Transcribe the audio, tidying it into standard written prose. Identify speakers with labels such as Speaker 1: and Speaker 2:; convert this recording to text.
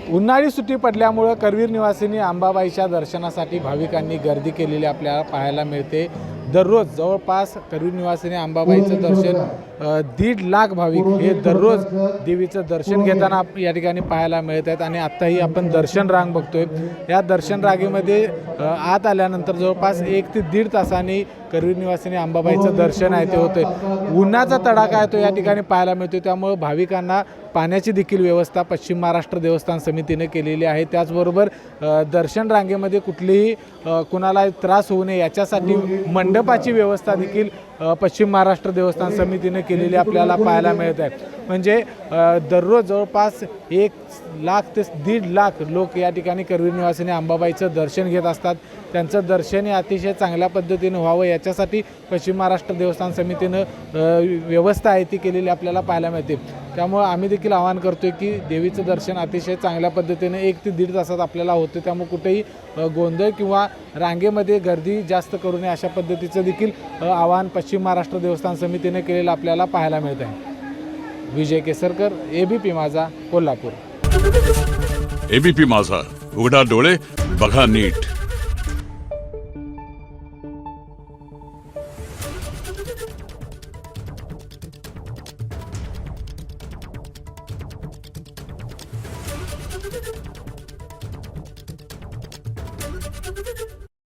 Speaker 1: उन्हाळी सुट्टी पडल्यामुळं करवीर निवासिनी अंबाबाईच्या दर्शनासाठी भाविकांनी गर्दी केलेली आपल्याला पाहायला मिळते। दररोज जवळपास करवीर निवासिनी अंबाबाईचं दर्शन 1.5 लाख भाविक हे दररोज देवीचं दर्शन घेताना या ठिकाणी पाहायला मिळत आहेत। आणि आत्ताही आपण दर्शन रांग बघतोय। या दर्शन रांगेमध्ये आत आल्यानंतर जवळपास 1 ते 1.5 तासांनी करवीर निवासिनी अंबाबाईचं दर्शन आहे ते होते। उन्हाचा तडाखा आहे तो या ठिकाणी पाहायला मिळतो, त्यामुळे भाविकांना पाण्याची देखील व्यवस्था पश्चिम महाराष्ट्र देवस्थान समितीने केलेली आहे। त्याचबरोबर दर्शन रांगेमध्ये कुठलीही कुणाला त्रास होऊ नये याच्यासाठी मंडपाची व्यवस्था देखील पश्चिम महाराष्ट्र देवस्थान समितीने केलेली आपल्याला पाहायला मिळत आहे। म्हणजे दररोज जवळपास 1 लाख ते 1.5 लाख लोक या ठिकाणी करवीर निवासिनी अंबाबाईचं दर्शन घेत असतात। त्यांचं दर्शन हे अतिशय चांगल्या पद्धतीने व्हावं याच्यासाठी पश्चिम महाराष्ट्र देवस्थान समितीनं व्यवस्था आहे ती केलेली आपल्याला पाहायला मिळते। त्यामुळे आम्ही देखील आवाहन करतोय की देवीचं दर्शन अतिशय चांगल्या पद्धतीने 1 ते 1.5 तासात आपल्याला होते। त्यामुळे कुठेही गोंधळ किंवा रांगेमध्ये गर्दी जास्त करू नये अशा पद्धतीचं देखील आवाहन पश्चिम महाराष्ट्र देवस्थान समितीने केलेलं आपल्याला पाहायला मिळत आहे। विजय केसरकर, एबीपी माझा, कोल्हापूर।
Speaker 2: एबीपी माझा, उघडा डोळे बघा नीट।